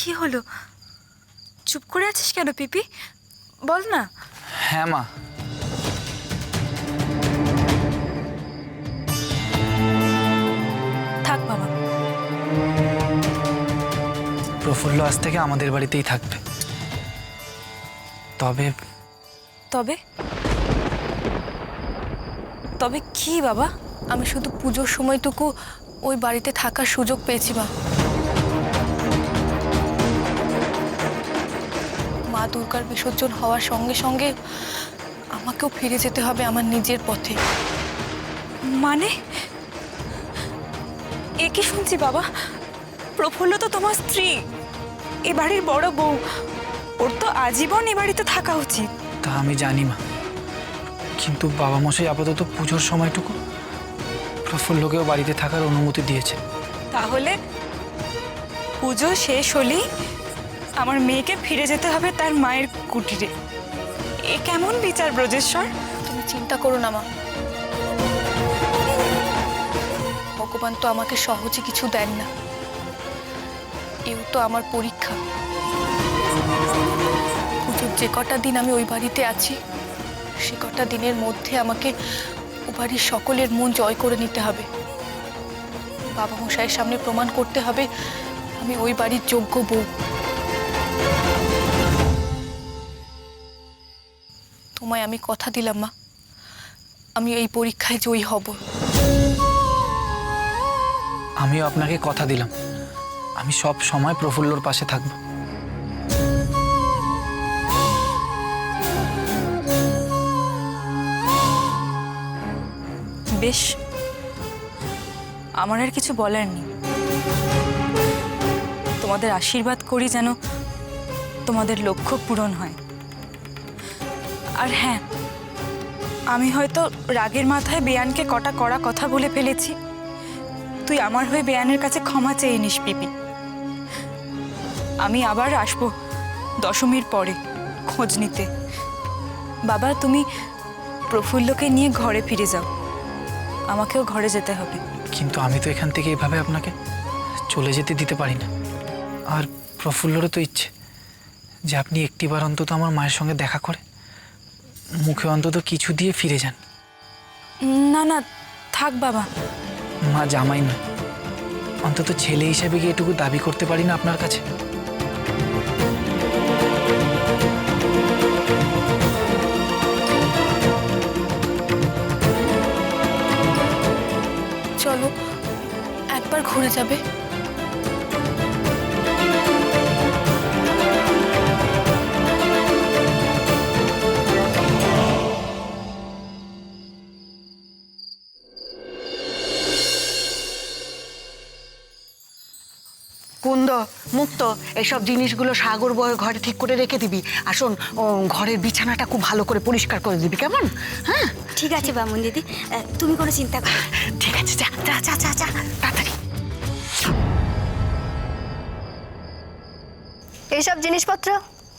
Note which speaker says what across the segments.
Speaker 1: কি হলো? চুপ করে আছিস কেন পিপি? বল না।
Speaker 2: হ্যাঁ মা,
Speaker 1: থাক বাবা।
Speaker 2: প্রফুল্ল আজ থেকে আমাদের বাড়িতেই থাকবে। তবে
Speaker 1: তবে তবে কি বাবা?
Speaker 3: আমি শুধু পুজোর সময়টুকু ওই বাড়িতে থাকার সুযোগ পেয়েছি মা। মা দুর্গার বিসর্জন হওয়ার সঙ্গে সঙ্গে আমাকেও ফিরে যেতে হবে আমার নিজের পথে।
Speaker 1: মানে এ কি শুনছি বাবা? প্রফুল্ল তো তোমার স্ত্রী, এ বাড়ির বড় বউ, ওর তো আজীবন এ বাড়িতে থাকা উচিত।
Speaker 2: তা আমি জানি মা, কিন্তু বাবা মশাই আপাতত পুজোর সময়টুকু প্রফুল্লকেও বাড়িতে থাকার অনুমতি দিয়েছে।
Speaker 1: তাহলে পুজো শেষ হলেই আমার মেয়েকে ফিরে যেতে হবে তার মায়ের কুটিরে। এ কেমন বিচার ব্রজেশ্বর?
Speaker 3: তুমি চিন্তা করো না মা, ভগবান তো আমাকে সহজে কিছু দেন না, এও তো আমার পরীক্ষা। পুজোর যে কটা দিন আমি ওই বাড়িতে আছি, সে কটা দিনের মধ্যে আমাকে ও বাড়ির সকলের মন জয় করে নিতে হবে। বাবা মশাইয়ের সামনে প্রমাণ করতে হবে আমি ওই বাড়ির যোগ্য বউ। তোমায় আমি কথা দিলাম মা, আমি এই পরীক্ষায় জয়ী হব।
Speaker 2: আমিও আপনাকে কথা দিলাম, আমি সব সময় প্রফুল্লর পাশে থাকব।
Speaker 1: বেশ, আমার আর কিছু বলার নেই। তোমাদের আশীর্বাদ করি যেন তোমাদের লক্ষ্য পূরণ হয়। আর হ্যাঁ, আমি হয়তো রাগের মাথায় বেয়ানকে কটা কড়া কথা বলে ফেলেছি। তুই আমার হয়ে বেয়ানের কাছে ক্ষমা চেয়ে নিস পিপি। আমি আবার আসবো দশমীর পরে খোঁজ নিতে। বাবা, তুমি প্রফুল্লকে নিয়ে ঘরে ফিরে যাও, আমাকেও ঘরে যেতে হবে।
Speaker 2: কিন্তু আমি তো এখান থেকে এভাবে আপনাকে চলে যেতে দিতে পারি না। আর প্রফুল্লরও তো ইচ্ছে যে আপনি একটিবার অন্তত আমার মায়ের সঙ্গে দেখা করে মুখে অন্তত কিছু দিয়ে ফিরে যান।
Speaker 1: না না, থাক বাবা।
Speaker 2: মা, জামাই না, অন্তত ছেলে হিসেবে কি এটুকু দাবি করতে পারি না আপনার কাছে?
Speaker 3: চলো একবার ঘুরে যাবে।
Speaker 4: কুন্দ, মুক্ত, এসব জিনিসগুলো সাগর বয়ে ঘরে ঠিক করে রেখে দিবি। আসুন, ঘরের বিছানাটা খুব ভালো করে পরিষ্কার করে দিবি, কেমন? হ্যাঁ
Speaker 5: ঠিক আছে বামুন দিদি, তুমি কোনো চিন্তা করো।
Speaker 4: ঠিক আছে, যা যা যা যা যা তাড়াতাড়ি।
Speaker 5: এইসব জিনিসপত্র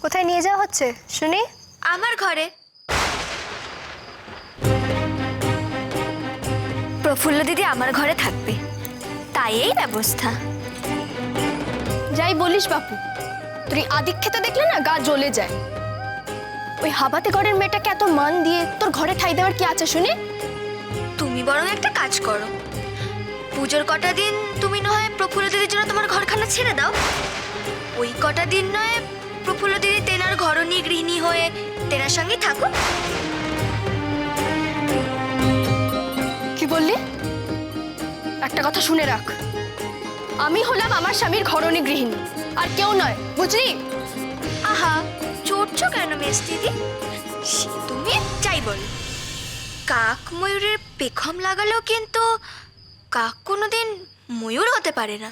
Speaker 5: কোথায় নিয়ে যাওয়া হচ্ছে শুনি?
Speaker 6: আমার ঘরে।
Speaker 5: প্রফুল্ল দিদি আমার ঘরে থাকবে, তাই এই ব্যবস্থা।
Speaker 6: যাই বলিস বাপু, তুই আদিক্ষেতা দেখলে না গা জ্বলে যায়। ওই হাবাতে ঘরের মেয়েটাকে এত মান দিয়ে তোর ঘরে ঠাই দেওয়ার কি আছে শুনি?
Speaker 5: তুমি বরং একটা কাজ করো, পুজোর কটা দিন তুমি নয় প্রফুল্ল দিদির জন্য তোমার ঘরখানা ছেড়ে দাও। ওই কটা দিন নয় প্রফুল্ল দিদি তেনার ঘরণী গৃহিণী হয়ে তেনার সঙ্গে থাকো।
Speaker 6: কি বললি? একটা কথা শুনে রাখ, আমি হলাম আমার স্বামীর ঘরণী গৃহিণী, আর কেউ নয়, বুঝলি?
Speaker 5: আহা, চড়ছো কেন মেস দিদি? সে তুমি যাই বল, কাক ময়ূরের পেখম লাগালেও কিন্তু কাক কোনোদিন ময়ূর হতে পারে না।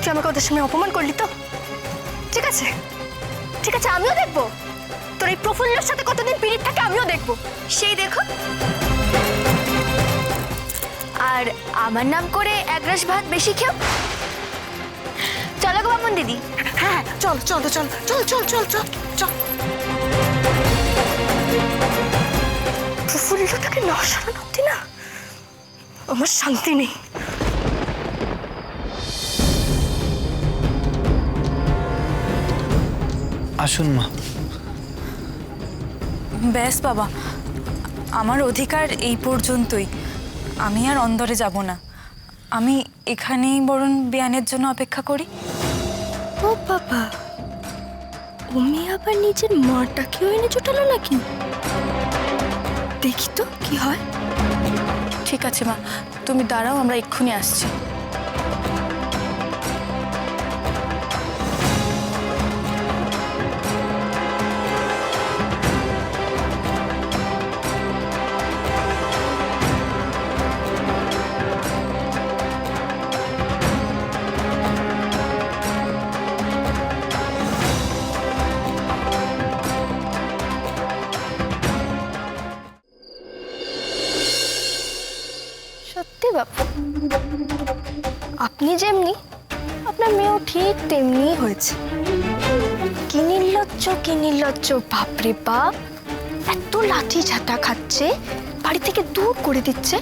Speaker 6: তুই আমাকে ওদের সামনে অপমান করলি তো? ঠিক আছে ঠিক আছে, আমিও দেখবো তোর এই প্রফুল্লর সাথে কতদিন পিরিত থাকে, আমিও দেখবো।
Speaker 5: সেই দেখো, আর আমার নাম করে এক গ্লাস ভাত বেশি খেও। চলো গো বামন দিদি।
Speaker 4: হ্যাঁ, চল চল চল চল চল চল চল চল।
Speaker 6: প্রফুল্লটাকে না সরানো অব্দি না আমার শান্তি নেই।
Speaker 2: আসুন মা।
Speaker 1: ব্যাস বাবা, আমার অধিকার এই পর্যন্তই। আমি আর অন্দরে যাব না। আমি এখানেই বরং বেয়ানের জন্য অপেক্ষা করি।
Speaker 6: ও বাবা, উনি আবার নিজের মাটাকেও এনে জোটালো নাকি? দেখি তো কি হয়।
Speaker 3: ঠিক আছে মা, তুমি দাঁড়াও, আমরা এক্ষুনি আসছি।
Speaker 6: সত্যি বাপু, আপনি যেমনি আপনার মেয়েও ঠিক তেমনি হয়েছে। কি নির্লজ্জ বাপরে বাপ! এত লাঠি ঝাঁটা খাচ্ছে, বাড়ি থেকে দূর করে দিচ্ছে,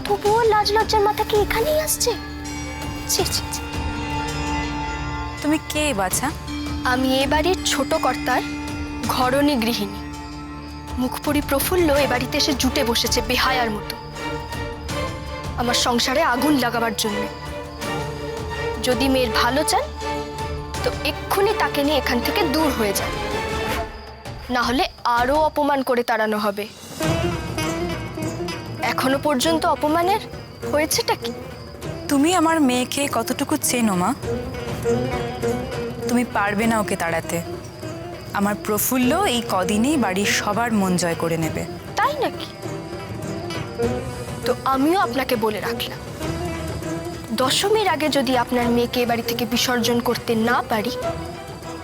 Speaker 6: তবুও লাজ লজ্জার মাথা কি এখানেই আসছে? ছি ছি ছি।
Speaker 1: তুমি কে বাছা?
Speaker 6: আমি এ বাড়ির ছোট কর্তার ঘরণী গৃহিণী। মুখপুরি প্রফুল্ল এ বাড়িতে এসে জুটে বসেছে বেহায়ার মতো আমার সংসারে আগুন লাগাবার জন্য। যদি মেয়ের ভালো চান তো এক্ষুনি তাকে নিয়ে এখান থেকে দূর হয়ে যান, না হলে আরো অপমান করে তাড়ানো হবে। এখনো পর্যন্ত অপমানের হয়েছেটা কি?
Speaker 1: তুমি আমার মেয়েকে কতটুকু চেনো মা? তুমি পারবে না ওকে তাড়াতে। আমার প্রফুল্ল এই কদিনেই বাড়ির সবার মন জয় করে নেবে।
Speaker 6: তাই নাকি? তো আমিও আপনাকে বলে রাখলাম, দশমীর আগে যদি আপনার মেয়েকে এ বাড়ি থেকে বিসর্জন করতে না পারি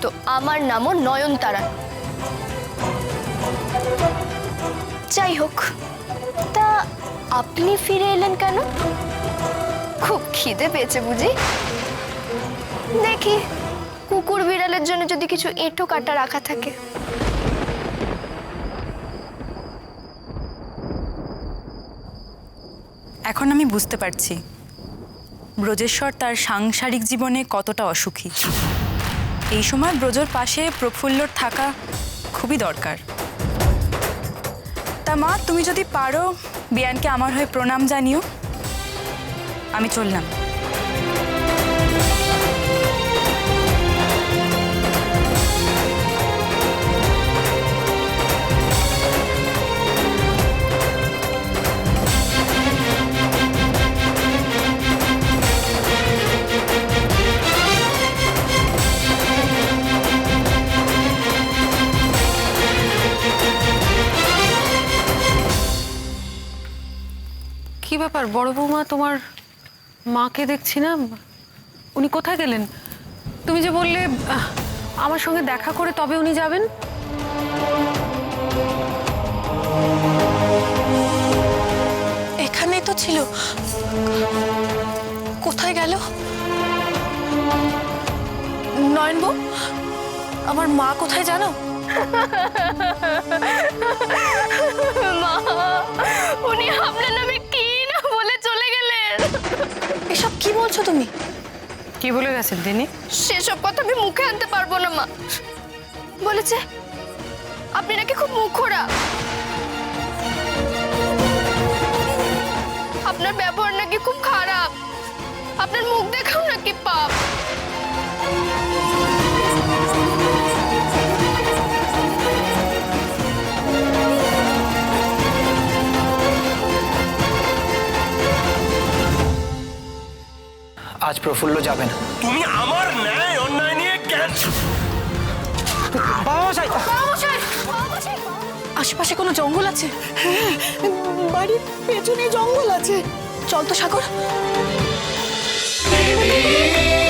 Speaker 6: তো আমার নামও নয়নতারা। যাই হোক, তা আপনি ফিরে এলেন কেন? খুব খিদে পেয়েছে বুঝি? দেখি কুকুর বিড়ালের জন্য যদি কিছু এঁটো কাটা রাখা থাকে।
Speaker 1: এখন আমি বুঝতে পারছি ব্রজেশ্বর তার সাংসারিক জীবনে কতটা অসুখী। এই সময় ব্রজর পাশে প্রফুল্লর থাকা খুবই দরকার। তা মা, তুমি যদি পারো বেয়ানকে আমার হয়ে প্রণাম জানিও। আমি চললাম।
Speaker 7: কি ব্যাপার বড় বৌমা, তোমার মাকে দেখছি না, উনি কোথায় গেলেন? তুমি যে বললে আমার সঙ্গে দেখা করে তবে উনি যাবেন।
Speaker 3: এখানেই তো ছিল, কোথায় গেল? নয়নবু, আমার মা কোথায় জানো?
Speaker 6: মা, উনি আপনার নামে কি না বলে চলে গেলেন।
Speaker 3: এসব কি বলছো তুমি?
Speaker 7: কি বলে গেছেন তিনি?
Speaker 6: সেসব কথা আমি মুখে আনতে পারবো না মা। বলেছে আপনি নাকি খুব মুখোরা, আপনার ব্যবহার নাকি খুব খারাপ, আপনার মুখ দেখাও নাকি পাপ।
Speaker 2: আজ প্রফুল্ল যাবে না।
Speaker 8: তুমি আমার ন্যায় অন্যায় নিয়ে জ্ঞান
Speaker 2: বাবা মশাই!
Speaker 3: আশেপাশে কোনো জঙ্গল আছে?
Speaker 4: বাড়ির পেছনে জঙ্গল আছে।
Speaker 3: চল তো সাগর।
Speaker 8: দেবী